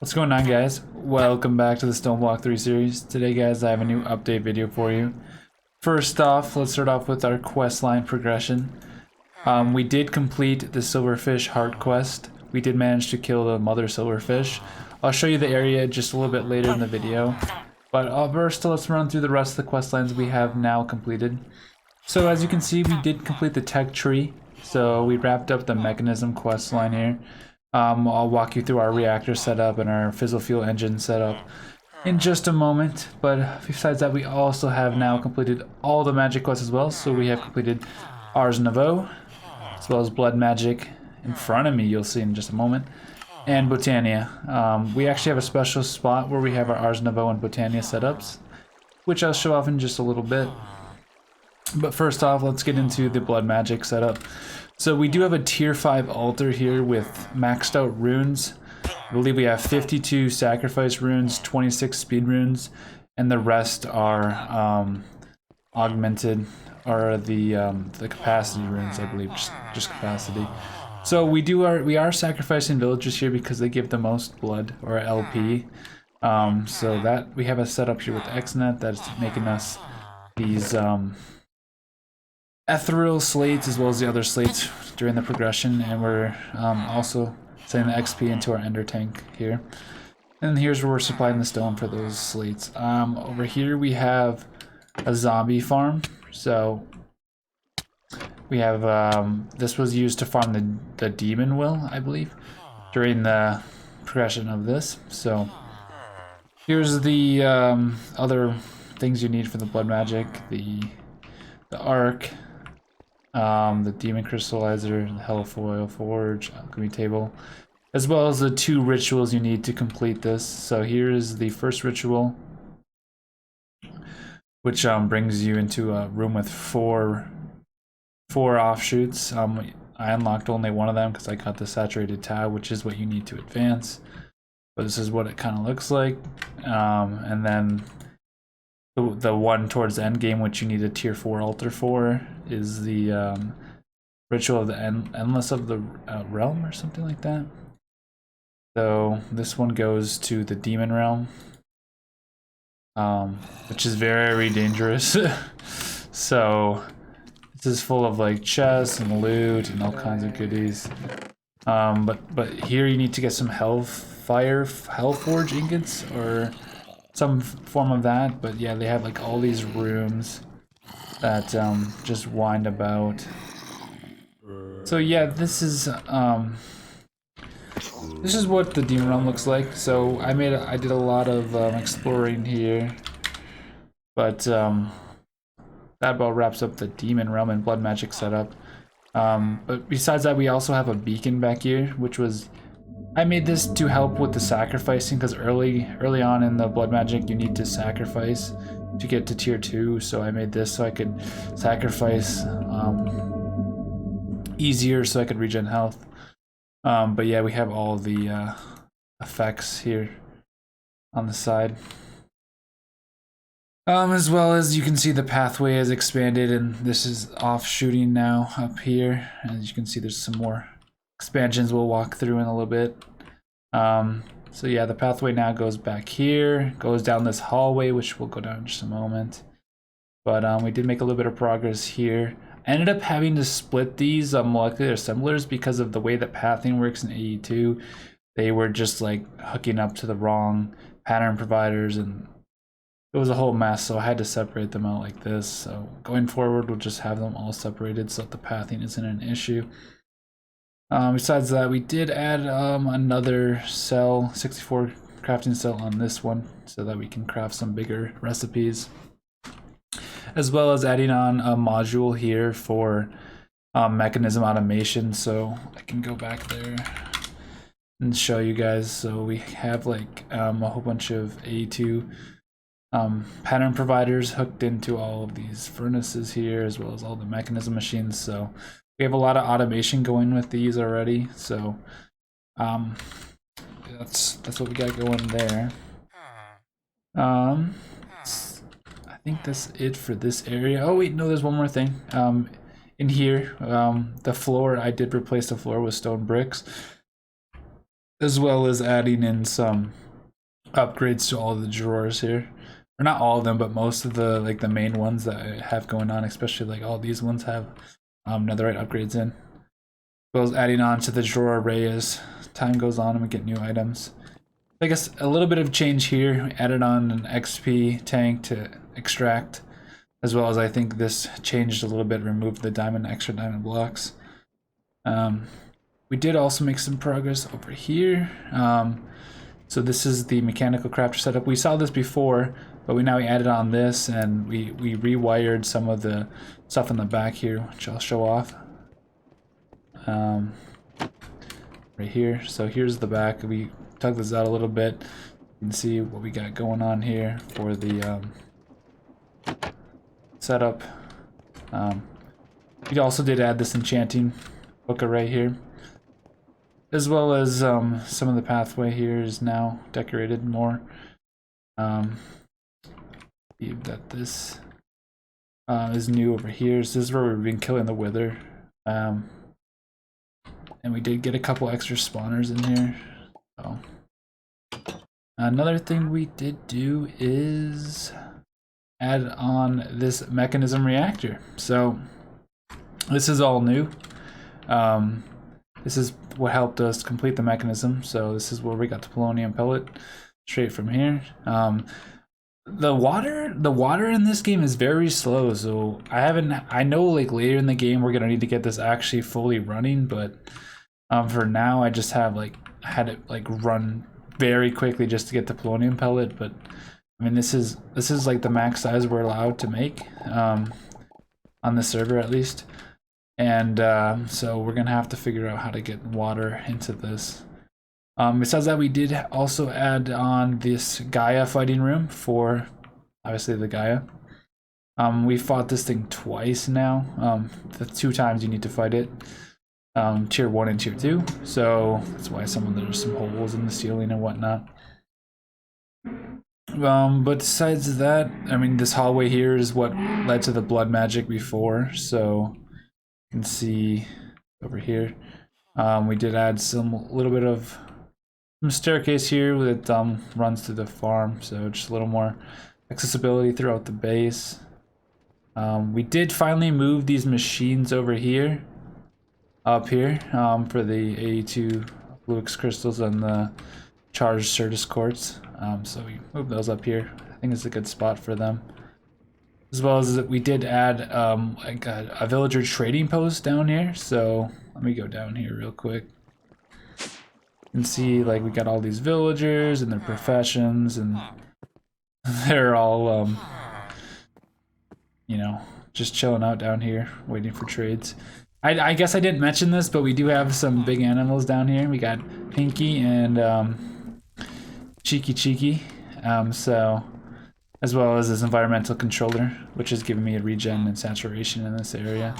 What's going on, guys? Welcome back to the StoneBlock 3 series. Today, guys, I have a new update video for you. First off, let's start off with our questline progression. We did complete the silverfish heart quest. We did manage to kill the mother silverfish. I'll show you the area just a little bit later in the video. But first, let's run through the rest of the questlines we have now completed. So as you can see, we did complete the tech tree. So we wrapped up the Mekanism questline here. I'll walk you through our reactor setup and our fissile fuel engine setup in just a moment. But besides that, we also have now completed all the magic quests as well. So we have completed Ars Nouveau, as well as Blood Magic in front of me, you'll see in just a moment, and Botania. We actually have a special spot where we have our Ars Nouveau and Botania setups, which I'll show off in just a little bit. But first off, let's get into the Blood Magic setup. So we do have a tier 5 altar here with maxed out runes. I believe we have 52 sacrifice runes, 26 speed runes, and the rest are augmented, or the capacity runes, I believe, just capacity. So we are sacrificing villagers here because they give the most blood, or LP. So that we have a setup here with XNet that's making us these ethereal slates as well as the other slates during the progression, and we're also sending the XP into our ender tank here. And here's where we're supplying the stone for those slates. Over here we have a zombie farm. So we have this was used to farm the demon will, I believe, during the progression of this. So here's the other things you need for the blood magic: the arc, the demon crystallizer, the hellfoil forge, alchemy table, as well as the 2 rituals you need to complete this. So here is the first ritual, which brings you into a room with four offshoots. I unlocked only one of them because I got the saturated tau, which is what you need to advance. But this is what it kind of looks like. And then the one towards the end game, which you need a tier 4 altar for, is the ritual of the endless of the realm, or something like that. So this one goes to the demon realm, which is very dangerous. So this is full of like chests and loot and all kinds of goodies. But here you need to get some hellforge ingots or some form of that. But yeah, they have like all these rooms that just wind about. So yeah, this is what the demon realm looks like. So I did a lot of exploring here, but that about wraps up the demon realm and blood magic setup. But besides that, we also have a beacon back here, which was, I made this to help with the sacrificing, because early on in the blood magic you need to sacrifice to get to tier 2. So I made this so I could sacrifice easier, so I could regen health. But yeah, we have all the effects here on the side. As well as you can see the pathway has expanded, and this is off shooting now up here. As you can see, there's some more expansions we'll walk through in a little bit. So yeah, the pathway now goes back here, goes down this hallway, which we'll go down in just a moment. But we did make a little bit of progress here. I ended up having to split these molecular assemblers because of the way that pathing works in AE2. They were just like hooking up to the wrong pattern providers, and it was a whole mess, so I had to separate them out like this. So going forward, we'll just have them all separated so that the pathing isn't an issue. Besides that, we did add another cell, 64 crafting cell on this one, so that we can craft some bigger recipes, as well as adding on a module here for mechanism automation. So I can go back there and show you guys. So we have like a whole bunch of A2 pattern providers hooked into all of these furnaces here, as well as all the mechanism machines. So we have a lot of automation going with these already. So that's what we got going there. I think that's it for this area. Oh wait, no, there's one more thing. In here, the floor, I did replace the floor with stone bricks. as well as adding in some upgrades to all the drawers here. Or not all of them, but most of the the main ones that I have going on, especially like all these ones have netherite upgrades in. As well as adding on to the drawer array as time goes on and we get new items. I guess a little bit of change here. We added on an XP tank to extract, as well as I think this changed a little bit, removed the extra diamond blocks. We did also make some progress over here. So this is the mechanical crafter setup. We saw this before, but we added on this, and we rewired some of the stuff in the back here, which I'll show off. Right here. So here's the back. We tug this out a little bit. You can see what we got going on here for the setup. We also did add this enchanting book array here, as well as some of the pathway here is now decorated more. That this is new over here. So this is where we've been killing the wither. And we did get a couple extra spawners in here. So another thing we did do is add on this Mekanism reactor. So this is all new. This is what helped us complete the Mekanism. So this is where we got the polonium pellet straight from here. The water in this game is very slow, so I know like later in the game we're gonna need to get this actually fully running, but for now I just have had it run very quickly just to get the polonium pellet. But I mean, this is like the max size we're allowed to make on the server, at least. And so we're gonna have to figure out how to get water into this. Besides that, we did also add on this Gaia fighting room for obviously the Gaia. We fought this thing twice now. The 2 times you need to fight it, tier 1 and tier 2. So that's why there's some holes in the ceiling and whatnot. But besides that, I mean, this hallway here is what led to the blood magic before. So you can see over here, we did add a little bit of staircase here that runs through the farm, so just a little more accessibility throughout the base. We did finally move these machines over here, up here, for the 82 Fluix crystals and the charged Certus quartz. So we moved those up here. I think it's a good spot for them. As well as we did add like a villager trading post down here. So let me go down here real quick. You can see like we got all these villagers and their professions, and they're all you know, just chilling out down here waiting for trades. I guess I didn't mention this, but we do have some big animals down here. We got Pinky and Cheeky. So as well as this environmental controller, which is giving me a regen and saturation in this area,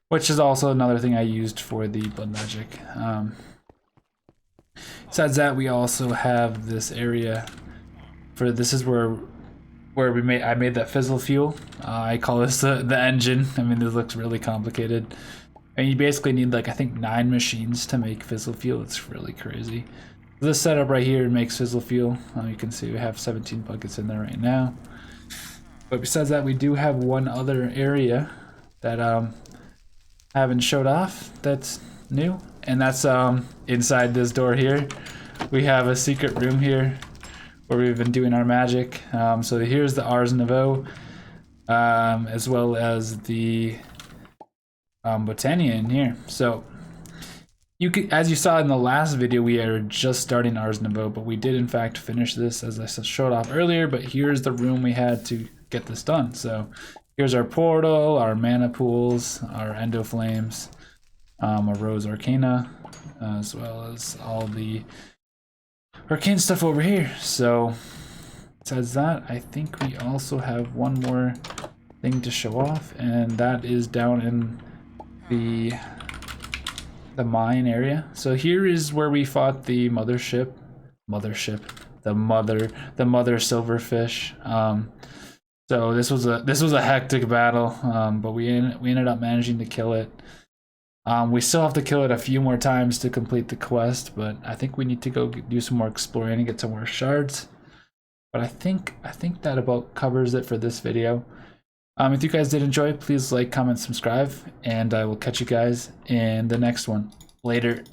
which is also another thing I used for the blood magic. Besides that, we also have this area for this is where I made that fizzle fuel. I call this the engine. I mean, this looks really complicated, and you basically need like I think 9 machines to make fizzle fuel. It's really crazy. This setup right here makes fizzle fuel. You can see we have 17 buckets in there right now. But besides that, we do have one other area that I haven't showed off that's new, and that's inside this door here. We have a secret room here where we've been doing our magic. So here's the Ars Nouveau, as well as the Botania in here. So you could, as you saw in the last video, we are just starting Ars Nouveau, but we did in fact finish this as I showed off earlier. But here's the room we had to get this done. So here's our portal, our mana pools, our endo flames, a rose arcana, as well as all the arcane stuff over here. So besides that, I think we also have one more thing to show off, and that is down in the mine area. So here is where we fought the the mother silverfish. So this was a hectic battle, but we ended up managing to kill it. We still have to kill it a few more times to complete the quest, but I think we need to go do some more exploring and get some more shards. But I think that about covers it for this video. If you guys did enjoy, please like, comment, subscribe, and I will catch you guys in the next one. Later.